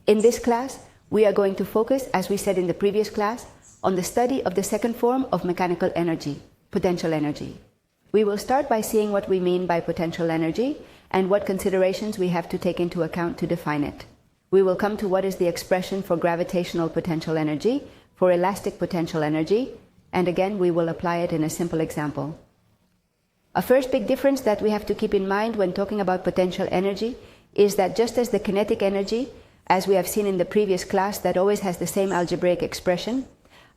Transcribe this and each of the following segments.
In this class, we are going to focus, as we said in the previous class, on the study of the second form of mechanical energy, potential energy. We will start by seeing what we mean by potential energy and what considerations we have to take into account to define it. We will come to what is the expression for gravitational potential energy, for elastic potential energy, and again we will apply it in a simple example. A first big difference that we have to keep in mind when talking about potential energy is that just as the kinetic energy, as we have seen in the previous class, that always has the same algebraic expression,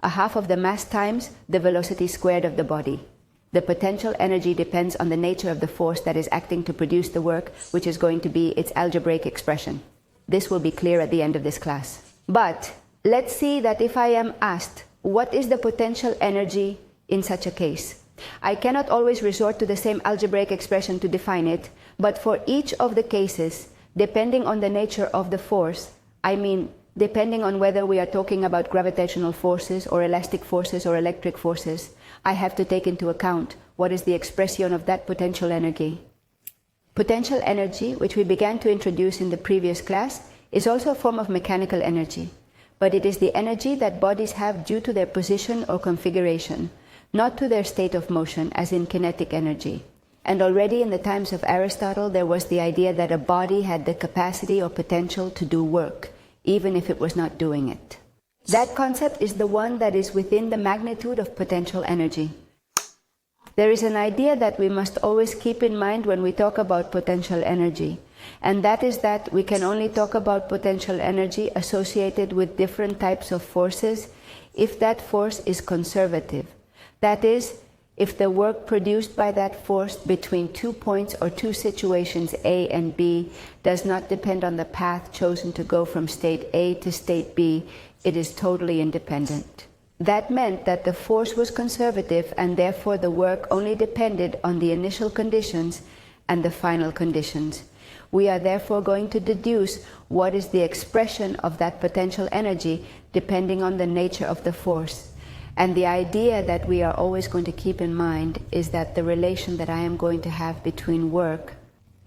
a half of the mass times the velocity squared of the body. The potential energy depends on the nature of the force that is acting to produce the work, which is going to be its algebraic expression. This will be clear at the end of this class. But let's see that if I am asked, what is the potential energy in such a case? I cannot always resort to the same algebraic expression to define it, but for each of the cases, depending on the nature of the force, I mean, depending on whether we are talking about gravitational forces or elastic forces or electric forces, I have to take into account what is the expression of that potential energy. Potential energy, which we began to introduce in the previous class, is also a form of mechanical energy, but it is the energy that bodies have due to their position or configuration, not to their state of motion, as in kinetic energy. And already in the times of Aristotle, there was the idea that a body had the capacity or potential to do work, even if it was not doing it. That concept is the one that is within the magnitude of potential energy. There is an idea that we must always keep in mind when we talk about potential energy, and that is that we can only talk about potential energy associated with different types of forces if that force is conservative. That is, if the work produced by that force between 2 points or 2 situations A and B does not depend on the path chosen to go from state A to state B, it is totally independent. That meant that the force was conservative and therefore the work only depended on the initial conditions and the final conditions. We are therefore going to deduce what is the expression of that potential energy depending on the nature of the force. And the idea that we are always going to keep in mind is that the relation that I am going to have between work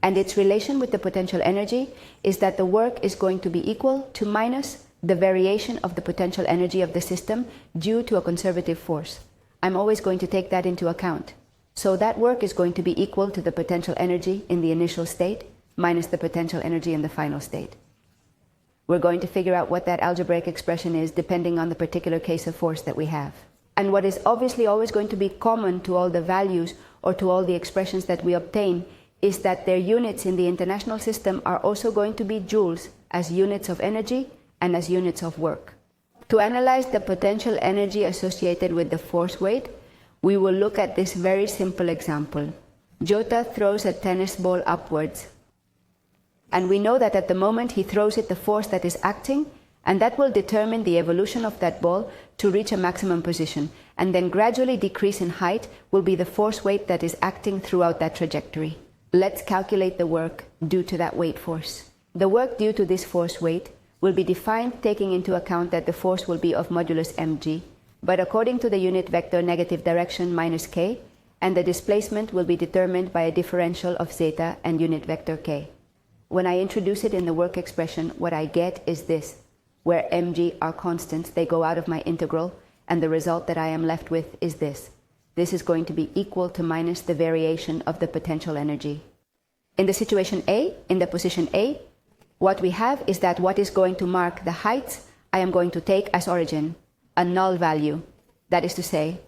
and its relation with the potential energy is that the work is going to be equal to minus the variation of the potential energy of the system due to a conservative force. I'm always going to take that into account. So that work is going to be equal to the potential energy in the initial state minus the potential energy in the final state. We're going to figure out what that algebraic expression is depending on the particular case of force that we have. And what is obviously always going to be common to all the values or to all the expressions that we obtain is that their units in the international system are also going to be joules as units of energy and as units of work. To analyze the potential energy associated with the force weight, we will look at this very simple example. Jota throws a tennis ball upwards. And we know that at the moment he throws it, the force that is acting, and that will determine the evolution of that ball to reach a maximum position, and then gradually decrease in height will be the force weight that is acting throughout that trajectory. Let's calculate the work due to that weight force. The work due to this force weight will be defined taking into account that the force will be of modulus mg, but according to the unit vector negative direction minus k, and the displacement will be determined by a differential of zeta and unit vector k. When I introduce it in the work expression, what I get is this, where mg are constants, they go out of my integral, and the result that I am left with is this. This is going to be equal to minus the variation of the potential energy. In the situation A, in the position A, what we have is that what is going to mark the heights, I am going to take as origin, a null value. That is to say,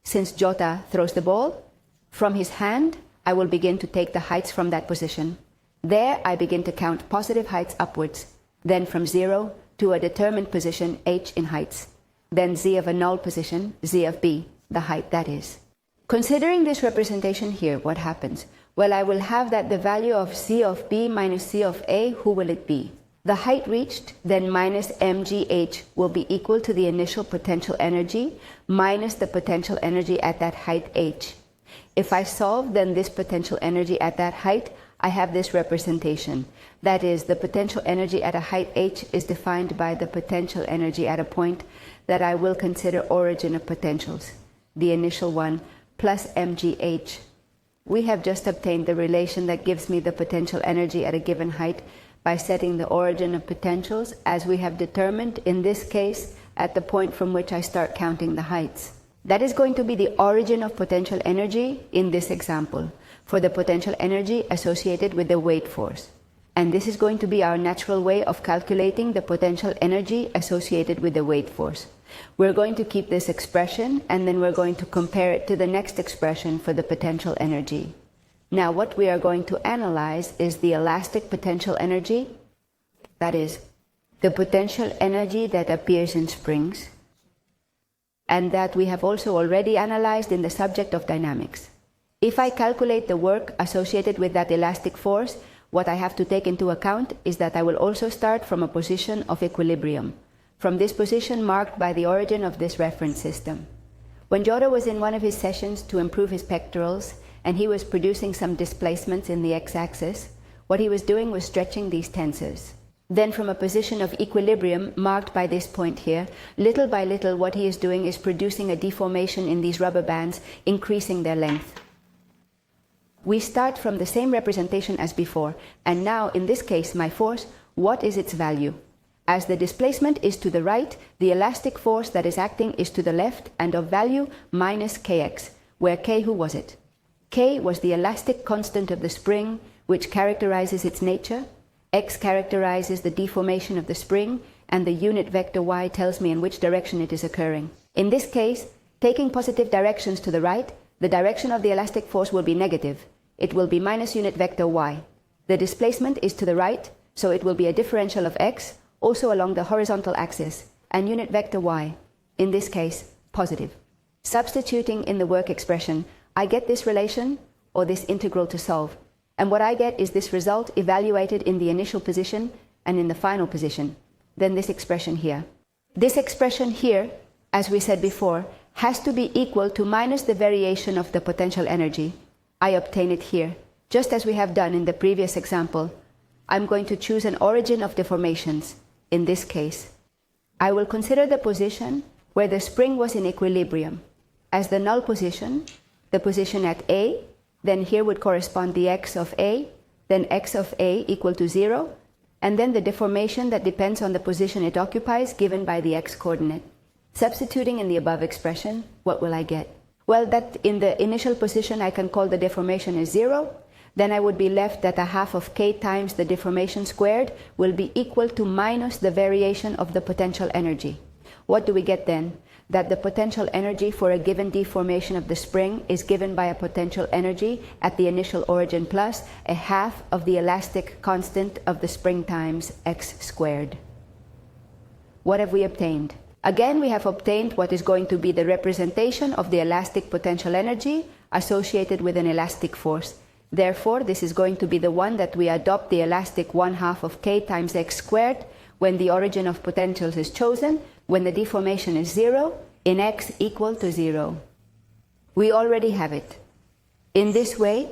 since Jota throws the ball, from his hand, I will begin to take the heights from that position. There, I begin to count positive heights upwards, then from 0 to a determined position, h in heights, then z of a null position, z of b, the height that is. Considering this representation here, what happens? Well, I will have that the value of z of b minus z of a, who will it be? The height reached, then minus mgh, will be equal to the initial potential energy minus the potential energy at that height h. If I solve then this potential energy at that height, I have this representation. That is, the potential energy at a height h is defined by the potential energy at a point that I will consider origin of potentials, the initial one, plus mgh. We have just obtained the relation that gives me the potential energy at a given height by setting the origin of potentials as we have determined in this case at the point from which I start counting the heights. That is going to be the origin of potential energy in this example, for the potential energy associated with the weight force. And this is going to be our natural way of calculating the potential energy associated with the weight force. We're going to keep this expression and then we're going to compare it to the next expression for the potential energy. Now what we are going to analyze is the elastic potential energy, that is, the potential energy that appears in springs, and that we have also already analyzed in the subject of dynamics. If I calculate the work associated with that elastic force, what I have to take into account is that I will also start from a position of equilibrium, from this position marked by the origin of this reference system. When Giotto was in one of his sessions to improve his pectorals, and he was producing some displacements in the x-axis, what he was doing was stretching these tensors. Then from a position of equilibrium marked by this point here, little by little what he is doing is producing a deformation in these rubber bands, increasing their length. We start from the same representation as before, and now in this case my force, what is its value? As the displacement is to the right, the elastic force that is acting is to the left and of value minus kx, where k, who was it? K was the elastic constant of the spring, which characterizes its nature. X characterizes the deformation of the spring, and the unit vector y tells me in which direction it is occurring. In this case, taking positive directions to the right, the direction of the elastic force will be negative. It will be minus unit vector y. The displacement is to the right, so it will be a differential of x, also along the horizontal axis, and unit vector y, in this case, positive. Substituting in the work expression, I get this relation, or this integral to solve, and what I get is this result evaluated in the initial position and in the final position, then this expression here. This expression here, as we said before, has to be equal to minus the variation of the potential energy. I obtain it here, just as we have done in the previous example. I'm going to choose an origin of deformations. In this case, I will consider the position where the spring was in equilibrium as the null position, the position at A, then here would correspond the x of A, then x of A equal to 0, and then the deformation that depends on the position it occupies given by the x-coordinate. Substituting in the above expression, what will I get? Well, that in the initial position I can call the deformation as 0, then I would be left that a half of k times the deformation squared will be equal to minus the variation of the potential energy. What do we get then? That the potential energy for a given deformation of the spring is given by a potential energy at the initial origin plus a half of the elastic constant of the spring times x squared. What have we obtained? Again, we have obtained what is going to be the representation of the elastic potential energy associated with an elastic force. Therefore, this is going to be the one that we adopt the elastic 1/2 of k times x squared when the origin of potentials is chosen, when the deformation is 0, in x equal to 0. We already have it. In this way,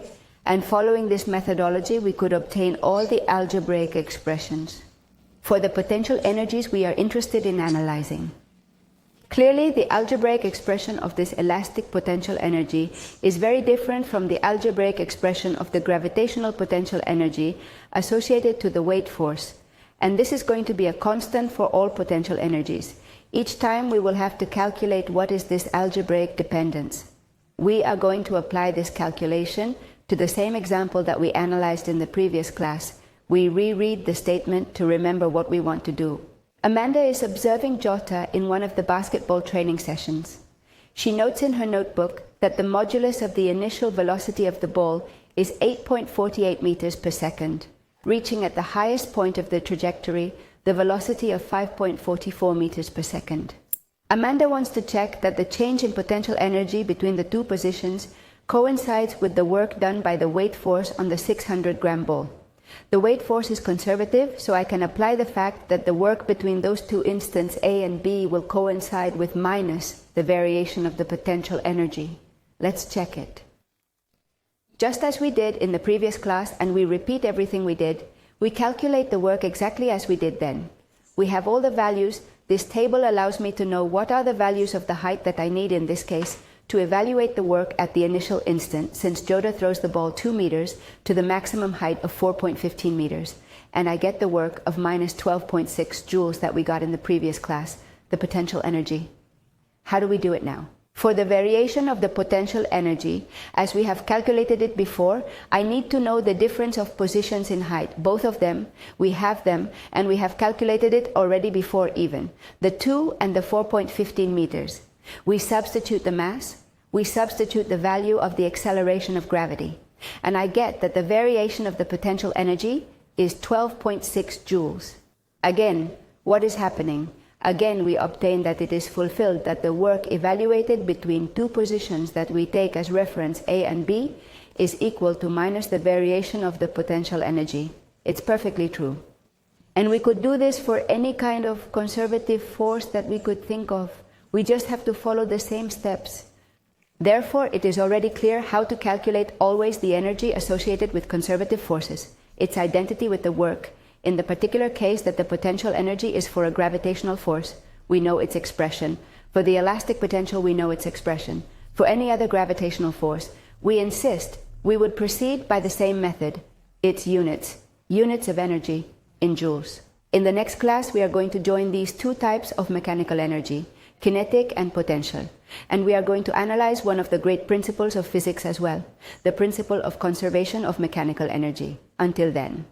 and following this methodology, we could obtain all the algebraic expressions for the potential energies we are interested in analyzing. Clearly, the algebraic expression of this elastic potential energy is very different from the algebraic expression of the gravitational potential energy associated to the weight force, and this is going to be a constant for all potential energies. Each time we will have to calculate what is this algebraic dependence. We are going to apply this calculation to the same example that we analyzed in the previous class. We reread the statement to remember what we want to do. Amanda is observing Giotto in one of the basketball training sessions. She notes in her notebook that the modulus of the initial velocity of the ball is 8.48 meters per second, reaching at the highest point of the trajectory the velocity of 5.44 meters per second. Amanda wants to check that the change in potential energy between the two positions coincides with the work done by the weight force on the 600-gram ball. The weight force is conservative, so I can apply the fact that the work between those two instants A and B will coincide with minus the variation of the potential energy. Let's check it. Just as we did in the previous class, and we repeat everything we did, we calculate the work exactly as we did then. We have all the values. This table allows me to know what are the values of the height that I need in this case to evaluate the work at the initial instant, since Giotto throws the ball 2 meters to the maximum height of 4.15 meters. and I get the work of minus 12.6 joules that we got in the previous class, the potential energy. How do we do it now? For the variation of the potential energy, as we have calculated it before, I need to know the difference of positions in height. Both of them, we have them, and we have calculated it already before even. The 2 and the 4.15 meters. We substitute the mass, we substitute the value of the acceleration of gravity, and I get that the variation of the potential energy is 12.6 joules. Again, what is happening? Again, we obtain that it is fulfilled, that the work evaluated between two positions that we take as reference A and B is equal to minus the variation of the potential energy. It's perfectly true. And we could do this for any kind of conservative force that we could think of. We just have to follow the same steps. Therefore, it is already clear how to calculate always the energy associated with conservative forces, its identity with the work. In the particular case that the potential energy is for a gravitational force, we know its expression. For the elastic potential, we know its expression. For any other gravitational force, we insist we would proceed by the same method. Its units of energy in joules. In the next class, we are going to join these two types of mechanical energy, kinetic and potential. And we are going to analyze one of the great principles of physics as well, the principle of conservation of mechanical energy. Until then.